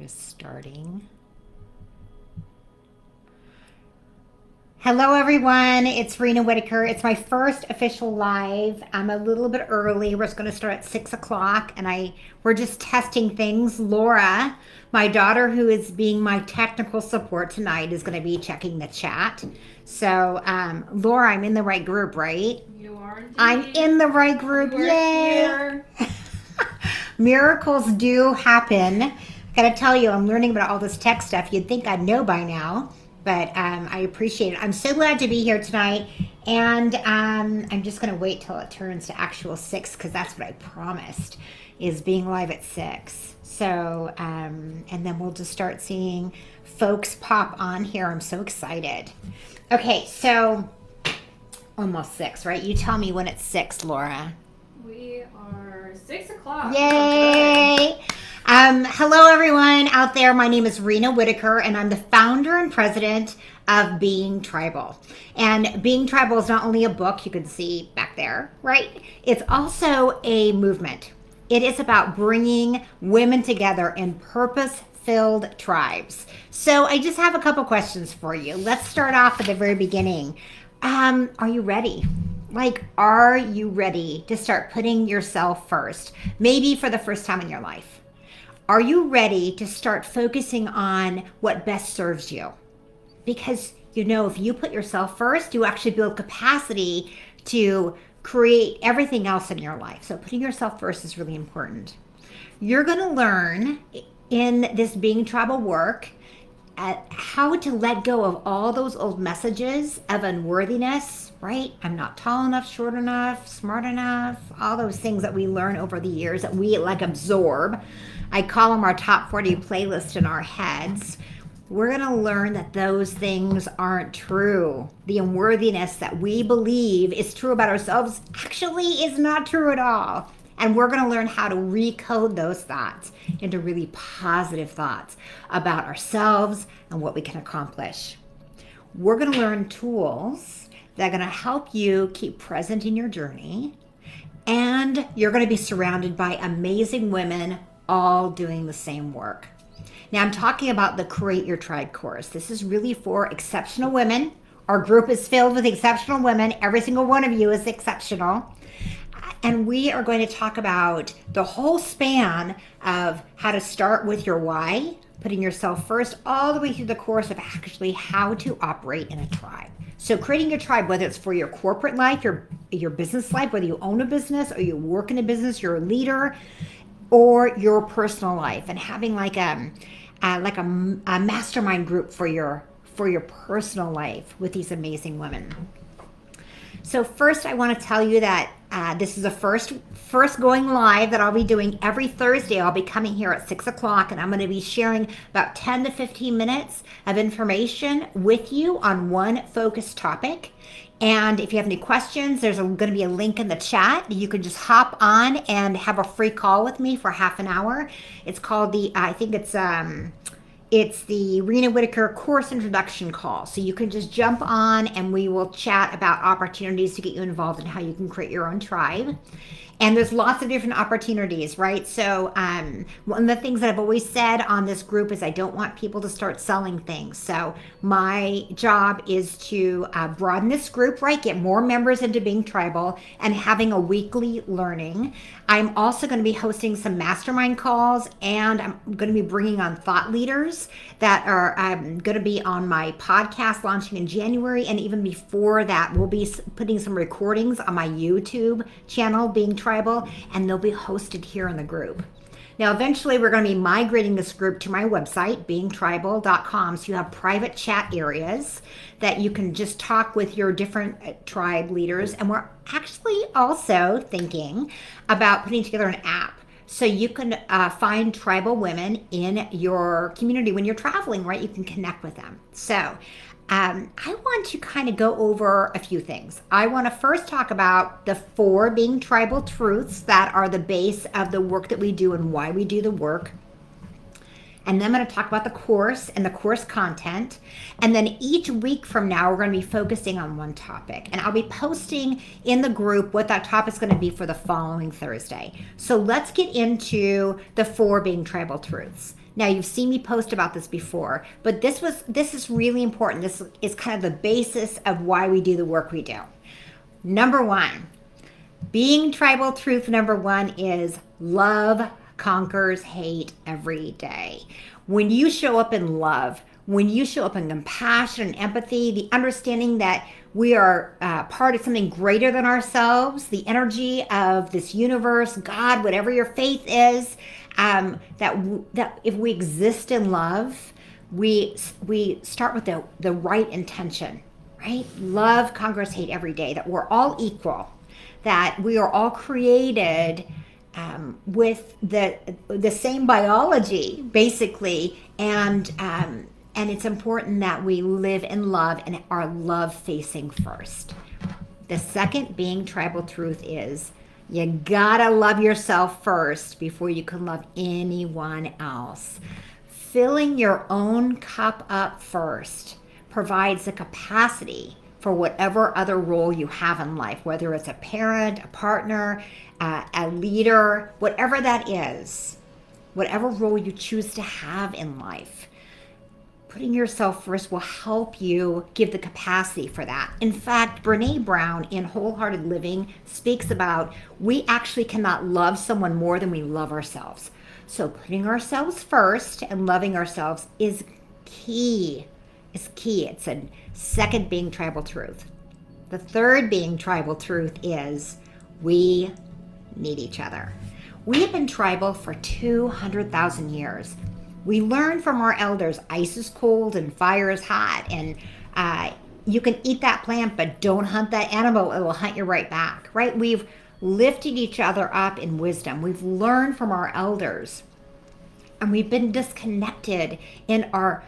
is starting. Hello, everyone. It's Rena Whitaker. It's my first official live. I'm a little bit early. We're just going to start at 6 o'clock, and we're just testing things. Laura, my daughter, who is being my technical support tonight, is going to be checking the chat. So, Laura, I'm in the right group, right? You are indeed. I'm in the right group. Yay! Miracles do happen. I gotta tell you, I'm learning about all this tech stuff. You'd think I'd know by now, but I appreciate it. I'm so glad to be here tonight, and I'm just gonna wait till it turns to actual 6 because that's what I promised, is being live at 6. So, and then we'll just start seeing folks pop on here. I'm so excited. Okay, so almost 6, right? You tell me when it's 6, Laura. We are 6 o'clock. Yay! Hello, everyone out there. My name is Rena Whitaker, and I'm the founder and president of BeingTribal. And BeingTribal is not only a book you can see back there, right? It's also a movement. It is about bringing women together in purpose-filled tribes. So I just have a couple questions for you. Let's start off at the very beginning. Are you ready? Are you ready to start putting yourself first? Maybe for the first time in your life. Are you ready to start focusing on what best serves you? Because, if you put yourself first, you actually build capacity to create everything else in your life. So putting yourself first is really important. You're going to learn in this BeingTribal work how to let go of all those old messages of unworthiness, right? I'm not tall enough, short enough, smart enough, all those things that we learn over the years that we absorb. I call them our top 40 playlist in our heads. We're going to learn that those things aren't true. The unworthiness that we believe is true about ourselves actually is not true at all. And we're going to learn how to recode those thoughts into really positive thoughts about ourselves and what we can accomplish. We're going to learn tools that are going to help you keep present in your journey. And you're going to be surrounded by amazing women all doing the same work. Now, I'm talking about the Create Your Tribe course. This is really for exceptional women. Our group is filled with exceptional women. Every single one of you is exceptional. And we are going to talk about the whole span of how to start with your why, putting yourself first, all the way through the course of actually how to operate in a tribe. So creating your tribe, whether it's for your corporate life, your business life, whether you own a business or you work in a business, you're a leader, or your personal life, and having like a mastermind group for your personal life with these amazing women. So first, I want to tell you that this is the first going live that I'll be doing every Thursday. I'll be coming here at 6 o'clock, and I'm going to be sharing about 10 to 15 minutes of information with you on one focused topic. And if you have any questions, there's going to be a link in the chat. You can just hop on and have a free call with me for half an hour. It's called it's the Rena Whitaker course introduction call. So you can just jump on and we will chat about opportunities to get you involved in how you can create your own tribe. And there's lots of different opportunities, right? So one of the things that I've always said on this group is I don't want people to start selling things. So my job is to broaden this group, right? Get more members into BeingTribal and having a weekly learning. I'm also going to be hosting some mastermind calls, and I'm going to be bringing on thought leaders that are going to be on my podcast launching in January. And even before that, we'll be putting some recordings on my YouTube channel, BeingTribal, and they'll be hosted here in the group. Now, eventually, we're going to be migrating this group to my website, BeingTribal.com, so you have private chat areas that you can just talk with your different tribe leaders. And we're actually also thinking about putting together an app so you can find tribal women in your community when you're traveling, right? You can connect with them. So I want to kind of go over a few things. I want to first talk about the 4 BeingTribal truths that are the base of the work that we do and why we do the work. And then I'm going to talk about the course and the course content. And then each week from now, we're going to be focusing on one topic. And I'll be posting in the group what that topic is going to be for the following Thursday. So let's get into the 4 BeingTribal truths. Now, you've seen me post about this before, but this is really important. This is kind of the basis of why we do the work we do. Number one, being tribal truth number one is love conquers hate every day. When you show up in love, when you show up in compassion and empathy, the understanding that we are part of something greater than ourselves, the energy of this universe, God, whatever your faith is, that if we exist in love, we start with the right intention, right? Love conquers hate every day, that we're all equal, that we are all created with the same biology, basically, and it's important that we live in love and are love facing first. The second being tribal truth is you gotta love yourself first before you can love anyone else. Filling your own cup up first provides the capacity for whatever other role you have in life, whether it's a parent, a partner, a leader, whatever that is, whatever role you choose to have in life. Putting yourself first will help you give the capacity for that. In fact, Brene Brown in Wholehearted Living speaks about we actually cannot love someone more than we love ourselves. So putting ourselves first and loving ourselves is key. It's key. It's a second being tribal truth. The third being tribal truth is we need each other. We have been tribal for 200,000 years. We learned from our elders, ice is cold and fire is hot, and you can eat that plant, but don't hunt that animal. It will hunt you right back, right? We've lifted each other up in wisdom. We've learned from our elders, and we've been disconnected in our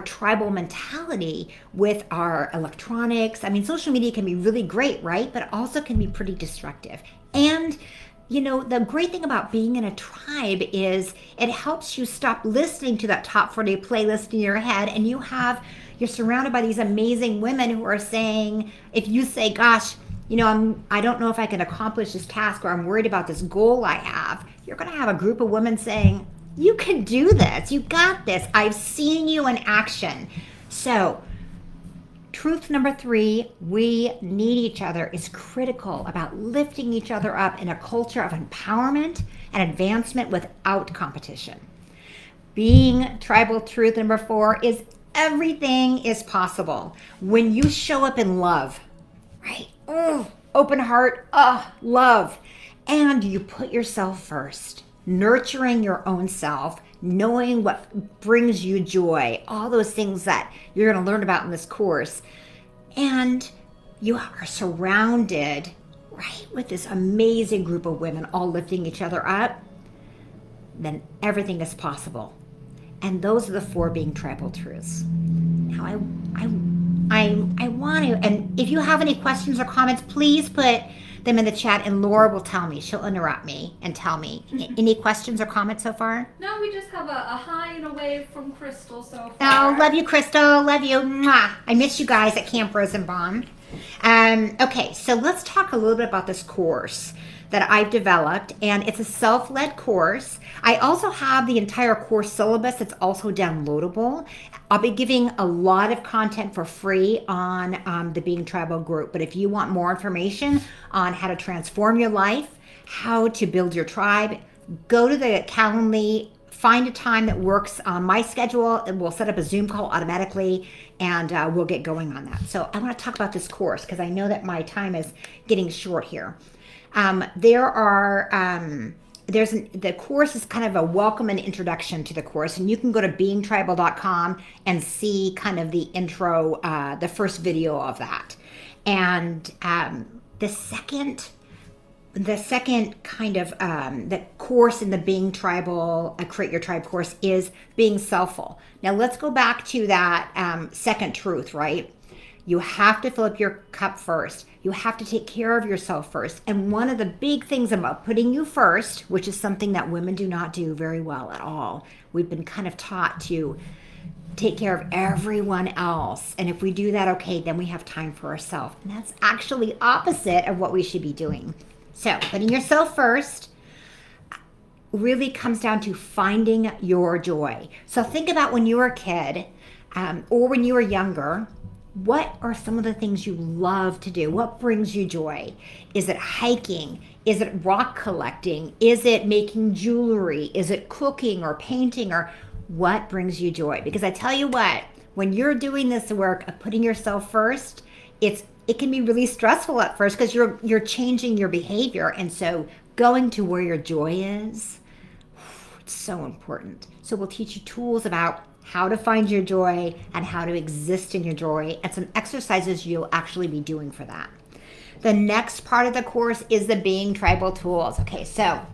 tribal mentality with our electronics. I mean, social media can be really great, right? But it also can be pretty destructive. And you know, the great thing about being in a tribe is it helps you stop listening to that top 40 playlist in your head, and you're surrounded by these amazing women who are saying, if you say, gosh, you know, I don't know if I can accomplish this task, or I'm worried about this goal I have, you're going to have a group of women saying, you can do this, you got this, I've seen you in action. So truth number three, we need each other, is critical about lifting each other up in a culture of empowerment and advancement without competition. Being tribal truth number four is everything is possible when you show up in love, right? Open heart, love. And you put yourself first, nurturing your own self, knowing what brings you joy, all those things that you're going to learn about in this course. And you are surrounded, right, with this amazing group of women all lifting each other up. Then everything is possible. And those are the four being tribal truths. Now, I want to, and if you have any questions or comments, please put them in the chat, and Laura will tell me. She'll interrupt me and tell me. Any questions or comments so far? No, we just have a hi and a wave from Crystal so far. Oh, love you, Crystal. Love you. Mwah. I miss you guys at Camp Rosenbaum. Okay, so let's talk a little bit about this course that I've developed, and it's a self-led course. I also have the entire course syllabus that's also downloadable. I'll be giving a lot of content for free on the Being Tribal group, but if you want more information on how to transform your life, how to build your tribe, go to the Calendly, find a time that works on my schedule, and we'll set up a Zoom call automatically, and we'll get going on that. So I want to talk about this course because I know that my time is getting short here. The course is kind of a welcome and introduction to the course, and you can go to beingtribal.com and see kind of the intro, the first video of that. And the second kind of the course in the Being Tribal, Create Your Tribe course is being selfful. Now let's go back to that second truth, right? You have to fill up your cup first. You have to take care of yourself first. And one of the big things about putting you first, which is something that women do not do very well at all. We've been kind of taught to take care of everyone else. And if we do that, okay, then we have time for ourselves. And that's actually opposite of what we should be doing. So putting yourself first, really comes down to finding your joy. So think about when you were a kid or when you were younger. What are some of the things you love to do? What brings you joy? Is it hiking? Is it rock collecting? Is it making jewelry? Is it cooking or painting? Or what brings you joy? Because I tell you what, when you're doing this work of putting yourself first, it can be really stressful at first because you're changing your behavior. And so going to where your joy is, it's so important. So we'll teach you tools about how to find your joy and how to exist in your joy, and some exercises you'll actually be doing for that. The next part of the course is the Being Tribal tools. Okay, so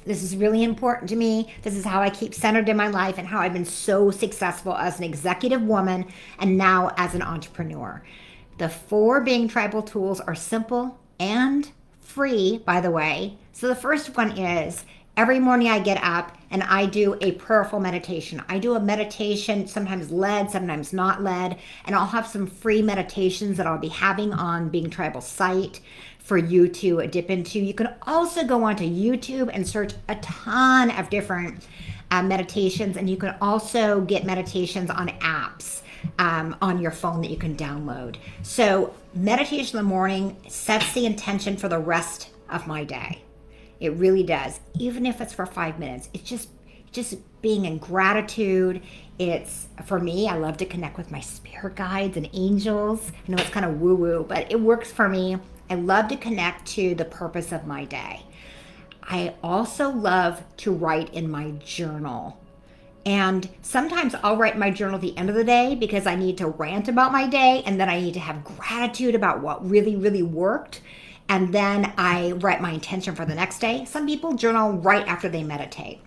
this is really important to me. This is how I keep centered in my life and how I've been so successful as an executive woman and now as an entrepreneur. The 4 Being Tribal tools are simple and free, by the way. So the first one is every morning I get up and I do a prayerful meditation. I do a meditation, sometimes led, sometimes not led, and I'll have some free meditations that I'll be having on Being Tribal's site for you to dip into. You can also go onto YouTube and search a ton of different meditations, and you can also get meditations on apps on your phone that you can download. So meditation in the morning sets the intention for the rest of my day. It really does. Even if it's for 5 minutes, it's just being in gratitude. It's, for me, I love to connect with my spirit guides and angels. I know it's kind of woo-woo, but it works for me. I love to connect to the purpose of my day. I also love to write in my journal. And sometimes I'll write my journal at the end of the day because I need to rant about my day, and then I need to have gratitude about what really, really worked. And then I write my intention for the next day. Some people journal right after they meditate.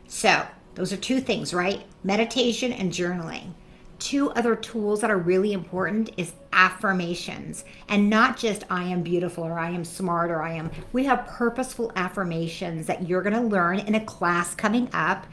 So those are 2 things, right? Meditation and journaling. 2 other tools that are really important is affirmations. And not just I am beautiful or I am smart or we have purposeful affirmations that you're going to learn in a class coming up.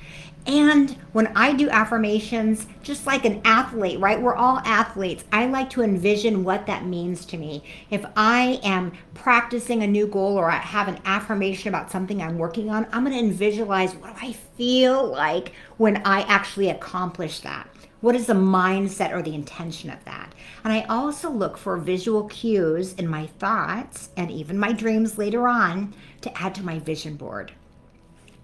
And when I do affirmations, just like an athlete, right? We're all athletes. I like to envision what that means to me. If I am practicing a new goal or I have an affirmation about something I'm working on, I'm going to visualize what do I feel like when I actually accomplish that? What is the mindset or the intention of that? And I also look for visual cues in my thoughts and even my dreams later on to add to my vision board.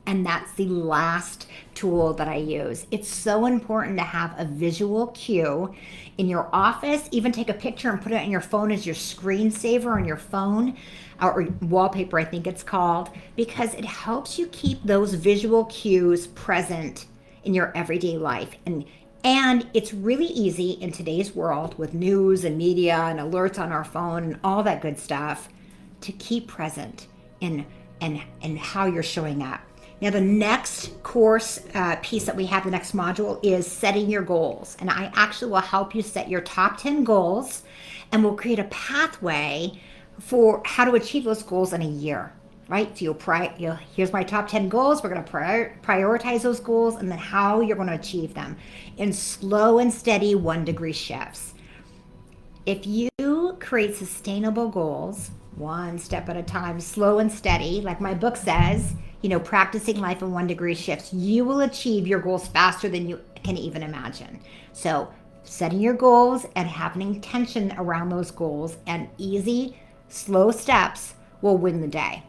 And that's the last tool that I use. It's so important to have a visual cue in your office. Even take a picture and put it on your phone as your screensaver on your phone, or wallpaper, I think it's called, because it helps you keep those visual cues present in your everyday life. And it's really easy in today's world with news and media and alerts on our phone and all that good stuff to keep present in how you're showing up. Now, the next course piece that we have, the next module, is setting your goals. And I actually will help you set your top 10 goals, and we'll create a pathway for how to achieve those goals in a year, right? So here's my top 10 goals. We're going to prioritize those goals, and then how you're going to achieve them in slow and steady 1-degree shifts. If you create sustainable goals, 1 step at a time, slow and steady, like my book says, practicing life in 1-degree shifts, you will achieve your goals faster than you can even imagine. So setting your goals and having intention around those goals and easy, slow steps will win the day.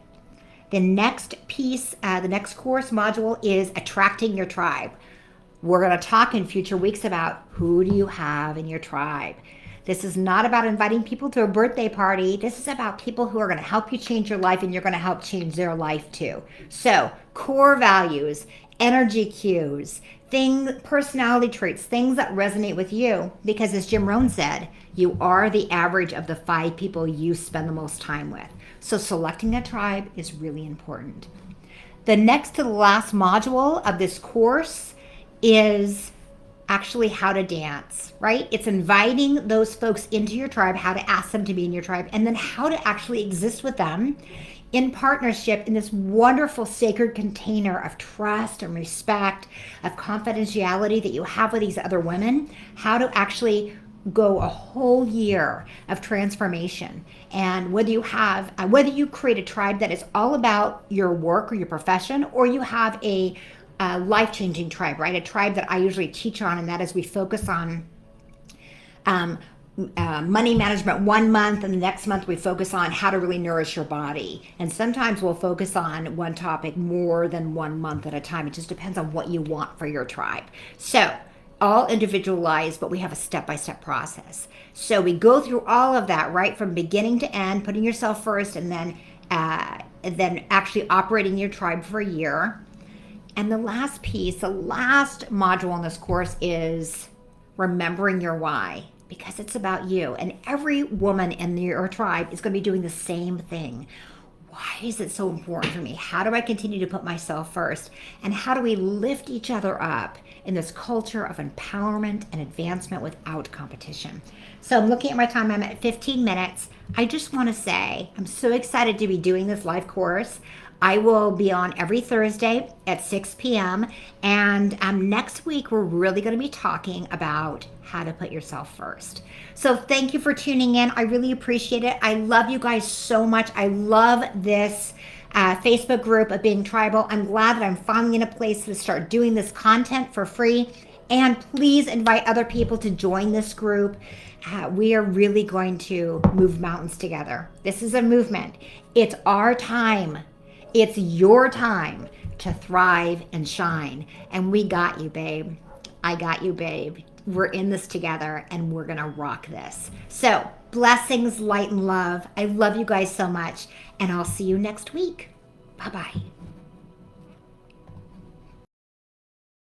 The next piece, the next course module is attracting your tribe. We're going to talk in future weeks about who do you have in your tribe. This is not about inviting people to a birthday party. This is about people who are going to help you change your life, and you're going to help change their life too. So core values, energy cues, personality traits, things that resonate with you. Because as Jim Rohn said, you are the average of the 5 people you spend the most time with. So selecting a tribe is really important. The next to the last module of this course is actually how to dance, right? It's inviting those folks into your tribe, how to ask them to be in your tribe, and then how to actually exist with them in partnership in this wonderful sacred container of trust and respect, of confidentiality that you have with these other women, how to actually go a whole year of transformation. And whether you create a tribe that is all about your work or your profession, or you have a life-changing tribe, right? A tribe that I usually teach on, and that is we focus on um, money management 1 month, and the next month we focus on how to really nourish your body. And sometimes we'll focus on one topic more than 1 month at a time. It just depends on what you want for your tribe. So all individualized, but we have a step-by-step process. So we go through all of that, right, from beginning to end, putting yourself first, and then actually operating your tribe for a year. And the last piece, the last module in this course is remembering your why, because it's about you. And every woman in your tribe is going to be doing the same thing. Why is it so important for me? How do I continue to put myself first? And how do we lift each other up in this culture of empowerment and advancement without competition? So I'm looking at my time. I'm at 15 minutes. I just want to say I'm so excited to be doing this live course. I will be on every Thursday at 6 p.m. And next week, we're really going to be talking about how to put yourself first. So thank you for tuning in. I really appreciate it. I love you guys so much. I love this Facebook group of Being Tribal. I'm glad that I'm finally in a place to start doing this content for free. And please invite other people to join this group. We are really going to move mountains together. This is a movement. It's our time. It's your time to thrive and shine. And we got you, babe. I got you, babe. We're in this together, and we're going to rock this. So blessings, light, and love. I love you guys so much, and I'll see you next week. Bye-bye.